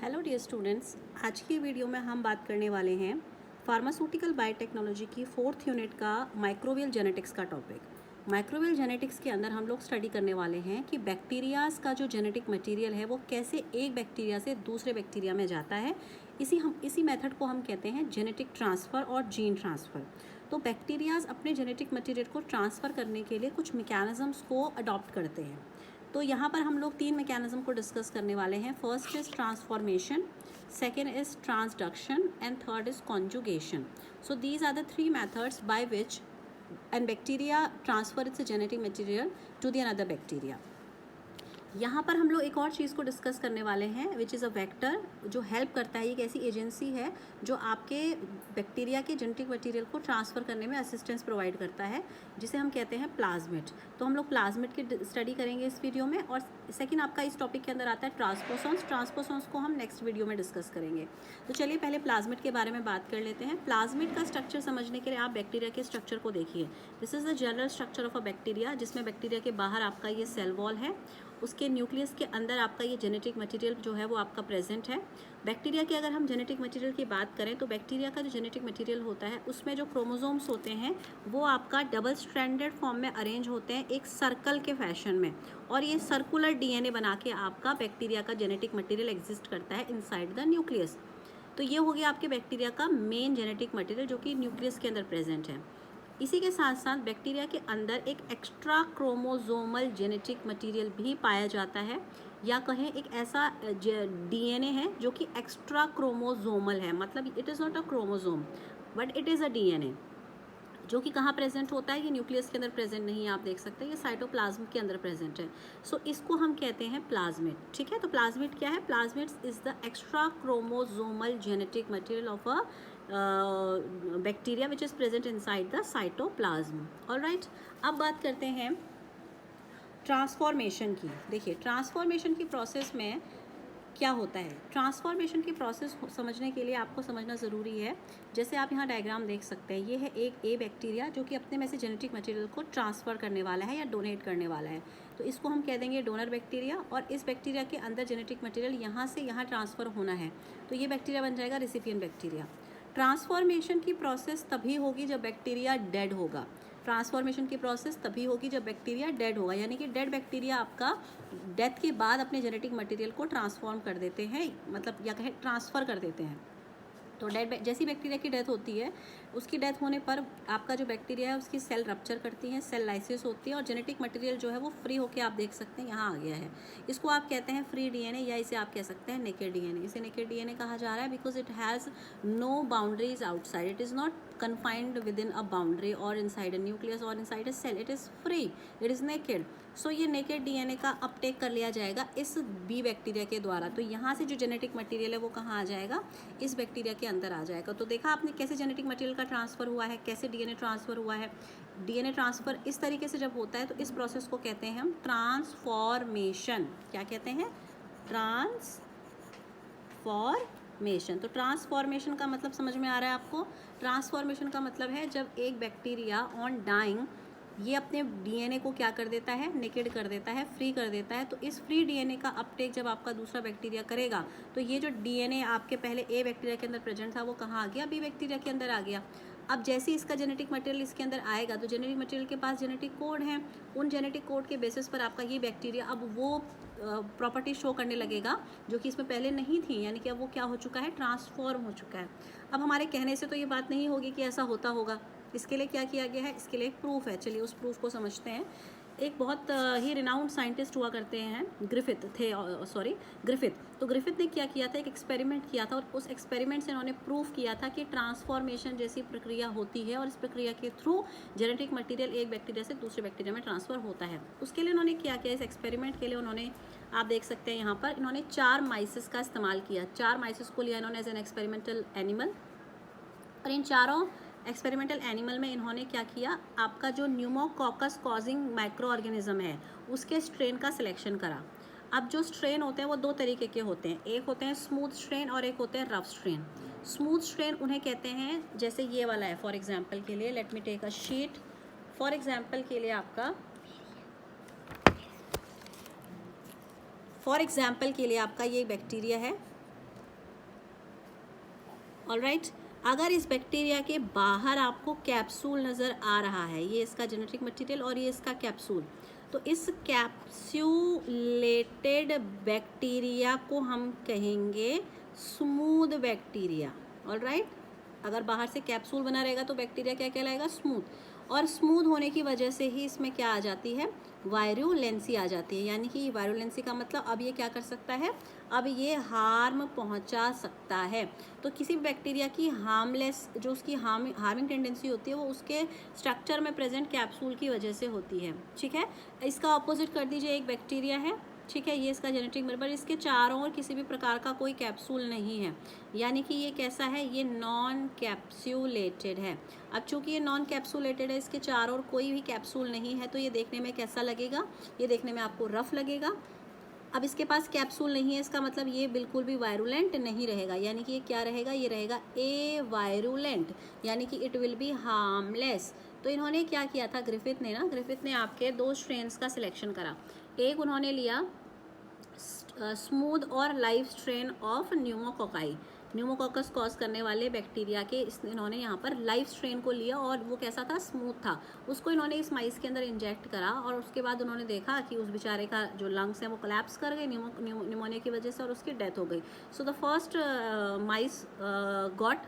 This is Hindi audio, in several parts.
हेलो डियर स्टूडेंट्स, आज की वीडियो में हम बात करने वाले हैं फार्मास्यूटिकल बायोटेक्नोलॉजी की 4th यूनिट का माइक्रोबियल जेनेटिक्स का टॉपिक। माइक्रोबियल जेनेटिक्स के अंदर हम लोग स्टडी करने वाले हैं कि बैक्टीरियाज का जो जेनेटिक मटेरियल है वो कैसे एक बैक्टीरिया से दूसरे बैक्टीरिया में जाता है। इसी मेथड को हम कहते हैं जेनेटिक ट्रांसफ़र और जीन ट्रांसफ़र। तो बैक्टीरियाज अपने जेनेटिक मटेरियल को ट्रांसफ़र करने के लिए कुछ मैकेनिज़म्स को अडॉप्ट करते हैं। तो यहाँ पर हम लोग 3 मैकेनिज्म को डिस्कस करने वाले हैं। First is transformation, second is transduction and third is conjugation. So these are the 3 methods by which an bacteria transfer its genetic material to the another bacteria. यहाँ पर हम लोग एक और चीज़ को डिस्कस करने वाले हैं विच इज़ अ वेक्टर, जो हेल्प करता है। एक ऐसी एजेंसी है जो आपके बैक्टीरिया के जेनेटिक मटेरियल को ट्रांसफ़र करने में असिस्टेंस प्रोवाइड करता है, जिसे हम कहते हैं प्लाज्मिड। तो हम लोग प्लाज्मिड की स्टडी करेंगे इस वीडियो में। और सेकंड आपका इस टॉपिक के अंदर आता है ट्रांसपोसॉन्स। ट्रांसपोसॉन्स को हम नेक्स्ट वीडियो में डिस्कस करेंगे। तो चलिए पहले प्लाज्मिड के बारे में बात कर लेते हैं। प्लाज्मिड का स्ट्रक्चर समझने के लिए आप बैक्टीरिया के स्ट्रक्चर को देखिए। This is the general structure of a bacteria, जिसमें बैक्टीरिया के बाहर आपका ये सेल वॉल है, उसके न्यूक्लियस के अंदर आपका ये जेनेटिक मटेरियल जो है वो आपका प्रेजेंट है। बैक्टीरिया की अगर हम जेनेटिक मटेरियल की बात करें तो बैक्टीरिया का जो जेनेटिक मटेरियल होता है उसमें जो क्रोमोसोम्स होते हैं वो आपका डबल स्ट्रैंडेड फॉर्म में अरेंज होते हैं एक सर्कल के फैशन में, और ये सर्कुलर डीएनए बना के आपका बैक्टीरिया का जेनेटिक मटेरियल एग्जिस्ट करता है इनसाइड द न्यूक्लियस। तो ये हो गया आपके बैक्टीरिया का मेन जेनेटिक मटेरियल जो कि न्यूक्लियस के अंदर प्रेजेंट है। इसी के साथ साथ बैक्टीरिया के अंदर एक एक्स्ट्रा क्रोमोसोमल जेनेटिक मटेरियल भी पाया जाता है, या कहें एक ऐसा डीएनए है जो कि एक्स्ट्रा क्रोमोसोमल है। मतलब it is not a chromosome but it is a DNA, जो कि कहाँ प्रेजेंट होता है, ये न्यूक्लियस के अंदर प्रेजेंट नहीं है, आप देख सकते हैं ये साइटोप्लाज्म के अंदर प्रेजेंट है। सो इसको हम कहते हैं प्लाज्मिड। ठीक है, तो प्लाज्मिड क्या है? Plasmid is the extra chromosomal genetic material of a bacteria which is present inside the cytoplasm. Alright, अब बात करते हैं ट्रांसफॉर्मेशन की। देखिए ट्रांसफॉर्मेशन की प्रोसेस में क्या होता है। ट्रांसफॉर्मेशन की प्रोसेस समझने के लिए आपको समझना ज़रूरी है। जैसे आप यहाँ डायग्राम देख सकते हैं, ये है एक ए बैक्टीरिया जो कि अपने में से जेनेटिक मटेरियल को ट्रांसफ़र करने वाला है या डोनेट करने वाला है। तो इसको हम कह देंगे डोनर बैक्टीरिया, और इस बैक्टीरिया के अंदर जेनेटिक मटेरियल यहाँ से यहाँ ट्रांसफ़र होना है, तो ये बैक्टीरिया बन जाएगा रेसिपिएंट बैक्टीरिया। ट्रांसफॉर्मेशन की प्रोसेस तभी होगी जब बैक्टीरिया डेड होगा। ट्रांसफॉर्मेशन की प्रोसेस तभी होगी जब बैक्टीरिया डेड होगा, यानी कि डेड बैक्टीरिया आपका डेथ के बाद अपने जेनेटिक मटेरियल को ट्रांसफॉर्म कर देते हैं, मतलब या कहें ट्रांसफ़र कर देते हैं। तो जैसी बैक्टीरिया की डेथ होती है, उसकी डेथ होने पर आपका जो बैक्टीरिया है उसकी सेल रप्चर करती है, सेल लाइसिस होती है, और जेनेटिक मटेरियल जो है वो फ्री होकर आप देख सकते हैं यहाँ आ गया है। इसको आप कहते हैं फ्री डीएनए, या इसे आप कह सकते हैं नेकेड डीएनए। इसे नेकेड डीएनए कहा जा रहा है because it has no boundaries outside, it is not confined within a boundary or inside a nucleus or inside a cell, it is free, it is naked. सो ये नेकेड डीएनए का अपटेक कर लिया जाएगा इस बी बैक्टीरिया के द्वारा। तो यहाँ से जो जेनेटिक मटेरियल है वो कहाँ आ जाएगा, इस बैक्टीरिया के अंदर आ जाएगा। तो देखा आपने कैसे जेनेटिक मटेरियल का ट्रांसफ़र हुआ है, कैसे डीएनए ट्रांसफ़र हुआ है। डीएनए ट्रांसफ़र इस तरीके से जब होता है तो इस प्रोसेस को कहते हैं हम ट्रांसफॉर्मेशन। क्या कहते हैं? ट्रांसफॉर्मेशन। तो ट्रांसफॉर्मेशन का मतलब समझ में आ रहा है आपको? ट्रांसफॉर्मेशन का मतलब है जब एक बैक्टीरिया ऑन डाइंग ये अपने डीएनए को क्या कर देता है, नेकेड कर देता है, फ्री कर देता है। तो इस फ्री डीएनए का अपटेक जब आपका दूसरा बैक्टीरिया करेगा तो ये जो डीएनए आपके पहले ए बैक्टीरिया के अंदर प्रेजेंट था वो कहाँ आ गया, बी बैक्टीरिया के अंदर आ गया। अब जैसे ही इसका जेनेटिक मटेरियल इसके अंदर आएगा तो जेनेटिक मटेरियल के पास जेनेटिक कोड हैं, उन जेनेटिक कोड के बेसिस पर आपका ये बैक्टीरिया अब वो प्रॉपर्टी शो करने लगेगा जो कि इसमें पहले नहीं थी, यानी कि अब वो क्या हो चुका है, ट्रांसफॉर्म हो चुका है। अब हमारे कहने से तो ये बात नहीं होगी कि ऐसा होता होगा, इसके लिए क्या किया गया है, इसके लिए एक प्रूफ है। चलिए उस प्रूफ को समझते हैं। एक बहुत ही रिनाउंड साइंटिस्ट हुआ करते हैं, ग्रिफिथ। तो ग्रिफिथ ने क्या किया था, एक एक्सपेरिमेंट किया था, और उस एक्सपेरिमेंट से इन्होंने प्रूफ किया था कि ट्रांसफॉर्मेशन जैसी प्रक्रिया होती है, और इस प्रक्रिया के थ्रू जेनेटिक मटेरियल एक बैक्टीरिया से दूसरे बैक्टीरिया में ट्रांसफ़र होता है। उसके लिए उन्होंने क्या किया, इस एक्सपेरिमेंट के लिए उन्होंने, आप देख सकते हैं यहाँ पर, इन्होंने 4 माइसिस का इस्तेमाल किया। 4 माइसिस को लिया इन्होंने एज एन एक्सपेरिमेंटल एनिमल, और इन चारों एक्सपेरिमेंटल एनिमल में इन्होंने क्या किया, आपका जो न्यूमोकॉकस कॉजिंग माइक्रो ऑर्गेनिज्म है उसके स्ट्रेन का सिलेक्शन करा। अब जो स्ट्रेन होते हैं वो 2 तरीके के होते हैं, एक होते हैं स्मूथ स्ट्रेन और एक होते हैं रफ स्ट्रेन। स्मूथ स्ट्रेन उन्हें कहते हैं, जैसे ये वाला है फॉर एग्जांपल के लिए, let me take a sheet. For example के लिए आपका ये बैक्टीरिया है, ऑलराइट। अगर इस बैक्टीरिया के बाहर आपको कैप्सूल नज़र आ रहा है, ये इसका जेनेटिक मटेरियल और ये इसका कैप्सूल, तो इस कैप्सूलेटेड बैक्टीरिया को हम कहेंगे स्मूथ बैक्टीरिया। ऑलराइट। अगर बाहर से कैप्सूल बना रहेगा तो बैक्टीरिया क्या कहलाएगा? स्मूथ। और स्मूथ होने की वजह से ही इसमें क्या आ जाती है? वायरुलेंसी आ जाती है। यानी कि वायरुलेंसी का मतलब अब ये क्या कर सकता है? अब ये हार्म पहुंचा सकता है। तो किसी भी बैक्टीरिया की हार्मलेस, जो उसकी हार्मिंग टेंडेंसी होती है, वो उसके स्ट्रक्चर में प्रेजेंट कैप्सूल की वजह से होती है। ठीक है। इसका ऑपोजिट कर दीजिए, एक बैक्टीरिया है, ठीक है, ये इसका जेनेटिक मेंबर, इसके चारों ओर किसी भी प्रकार का कोई कैप्सूल नहीं है, यानी कि ये कैसा है? ये नॉन कैप्सूलेटेड है। अब चूंकि ये नॉन कैप्सूलेटेड है, इसके चारों ओर कोई भी कैप्सूल नहीं है, तो ये देखने में कैसा लगेगा? ये देखने में आपको रफ लगेगा। अब इसके पास कैप्सूल नहीं है, इसका मतलब ये बिल्कुल भी वायरुलेंट नहीं रहेगा, यानी कि ये क्या रहेगा? ये रहेगा ए वायरुलेंट, यानी कि इट विल बी हार्मलेस। तो इन्होंने क्या किया था ग्रिफिथ ने आपके 2 स्ट्रेन्स का सिलेक्शन करा। एक उन्होंने लिया स्मूथ और live strain of pneumococci, pneumococcus cause करने वाले बैक्टीरिया के इन्होंने यहाँ पर लाइव स्ट्रेन को लिया, और वो कैसा था? स्मूथ था। उसको इन्होंने इस माइस के अंदर इंजेक्ट करा, और उसके बाद उन्होंने देखा कि उस बेचारे का जो लंग्स है वो कोलैप्स कर गए न्यूमोनिया की वजह से, और उसकी डेथ हो गई। So the first mice got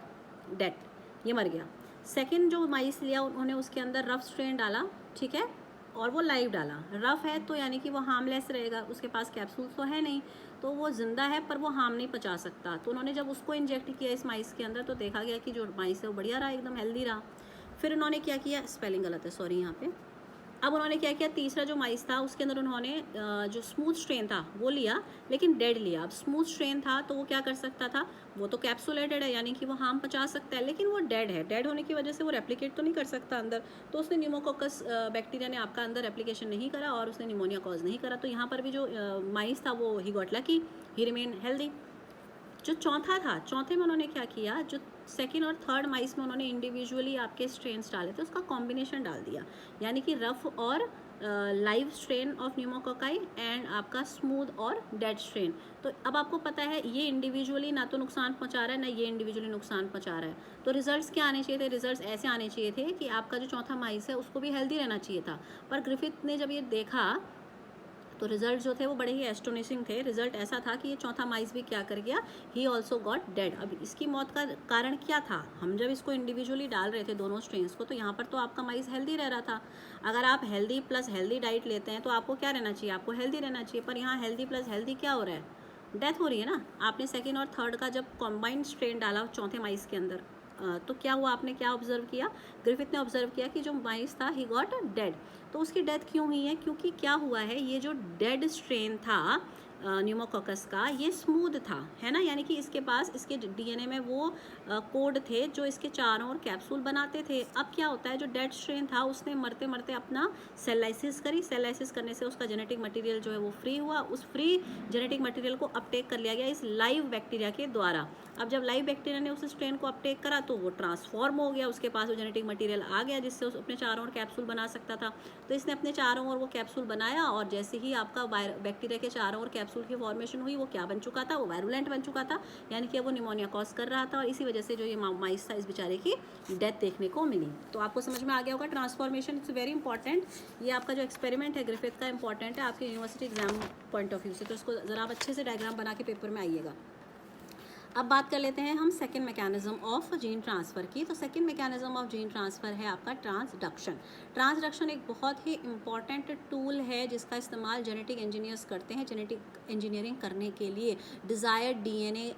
death, ये मर गया। सेकेंड जो माइस लिया उन्होंने उसके अंदर रफ स्ट्रेन डाला, ठीक है, और वो लाइव डाला। रफ है तो यानी कि वो हार्मलेस रहेगा, उसके पास कैप्सूल तो है नहीं, तो वो जिंदा है पर वो हार्म नहीं पहुंचा सकता। तो उन्होंने जब उसको इंजेक्ट किया इस माइस के अंदर, तो देखा गया कि जो माइस है वो बढ़िया रहा, एकदम हेल्दी रहा। फिर उन्होंने क्या किया, स्पेलिंग गलत है, सॉरी यहाँ पे। अब उन्होंने क्या किया, तीसरा जो माइस था उसके अंदर उन्होंने जो स्मूथ स्ट्रेन था वो लिया, लेकिन डेड लिया। अब स्मूथ स्ट्रेन था तो वो क्या कर सकता था? वो तो कैप्सुलेटेड है, यानी कि वो हार्म पहुंचा सकता है, लेकिन वो डेड है। डेड होने की वजह से वो रेप्लिकेट तो नहीं कर सकता अंदर, तो उसने न्यूमोकोकस बैक्टीरिया ने आपका अंदर रेप्लिकेशन नहीं करा और उसने निमोनिया कॉज नहीं करा। तो यहाँ पर भी जो माइस था वो he got lucky, he remain healthy. जो चौथा था, चौथे में उन्होंने क्या किया, जो सेकेंड और थर्ड माइस में उन्होंने इंडिविजुअली आपके स्ट्रेन्स डाले थे, उसका कॉम्बिनेशन डाल दिया, यानी कि रफ और live strain of pneumococci and आपका स्मूथ और डेड स्ट्रेन। तो अब आपको पता है ये इंडिविजुअली ना तो नुकसान पहुंचा रहा है, ना ये इंडिविजुअली नुकसान पहुंचा रहा है। तो रिजल्ट्स क्या आने चाहिए थे? रिजल्ट्स ऐसे आने चाहिए थे कि आपका जो चौथा माइस है उसको भी हेल्दी रहना चाहिए था। पर ग्रिफिथ ने जब ये देखा तो रिजल्ट जो थे वो बड़े ही एस्टोनिशिंग थे। रिजल्ट ऐसा था कि ये चौथा माइस भी क्या कर गया, ही ऑल्सो गॉट डेड। अब इसकी मौत का कारण क्या था? हम जब इसको इंडिविजुअली डाल रहे थे दोनों स्ट्रेन्स को, तो यहाँ पर तो आपका माइस हेल्दी रह रहा था। अगर आप हेल्दी प्लस हेल्दी डाइट लेते हैं तो आपको क्या रहना चाहिए? आपको हेल्दी रहना चाहिए। पर यहाँ हेल्दी प्लस हेल्दी क्या हो रहा है? डेथ हो रही है ना। आपने सेकेंड और थर्ड का जब कॉम्बाइंड स्ट्रेन डाला चौथे माइस के अंदर, तो क्या हुआ? आपने क्या ऑब्जर्व किया? ग्रिफिथ ने ऑब्जर्व किया कि जो माइस था ही गॉट डेड। तो उसकी डेथ क्यों हुई है? क्योंकि क्या हुआ है, ये जो डेड स्ट्रेन था न्यूमोकोकस का, ये स्मूथ था, है ना, यानी कि इसके पास इसके डीएनए में वो कोड थे जो इसके चारों ओर कैप्सूल बनाते थे। अब क्या होता है, जो डेड स्ट्रेन था उसने मरते मरते अपना सेल लाइसिस करी। सेल लाइसिस करने से उसका जेनेटिक मटेरियल जो है वो फ्री हुआ। उस फ्री जेनेटिक मटेरियल को अपटेक कर लिया गया इस लाइव बैक्टीरिया के द्वारा। अब जब लाइव बैक्टीरिया ने उस स्ट्रेन को अपटेक करा तो वो ट्रांसफॉर्म हो गया, उसके पास वो जेनेटिक मटेरियल आ गया जिससे उस अपने चारों ओर कैप्सूल बना सकता था। तो इसने अपने चारों ओर वो कैप्सूल बनाया, और जैसे ही आपका बैक्टीरिया के चारों ओर कैप्सूल की फॉर्मेशन हुई, वो क्या बन चुका था? वो वायरुलेंट बन चुका था, यानी कि वो निमोनिया कॉज कर रहा था, और इसी वजह से जो ये माइस था इस बेचारे की डेथ देखने को मिली। तो आपको समझ में आ गया होगा ट्रांसफॉर्मेशन इट्स वेरी इंपॉर्टेंट। ये आपका जो एक्सपेरिमेंट है ग्रिफिथ का इंपॉर्टेंट है आपके university exam point of view से, तो इसको ज़रा आप अच्छे से डायग्राम बना के पेपर में आइएगा। अब बात कर लेते हैं हम second mechanism of gene transfer की। तो second mechanism of gene transfer है आपका ट्रांसडक्शन। ट्रांसडक्शन एक बहुत ही इंपॉर्टेंट टूल है जिसका इस्तेमाल जेनेटिक इंजीनियर्स करते हैं जेनेटिक इंजीनियरिंग करने के लिए डिज़ायर्ड डीएनए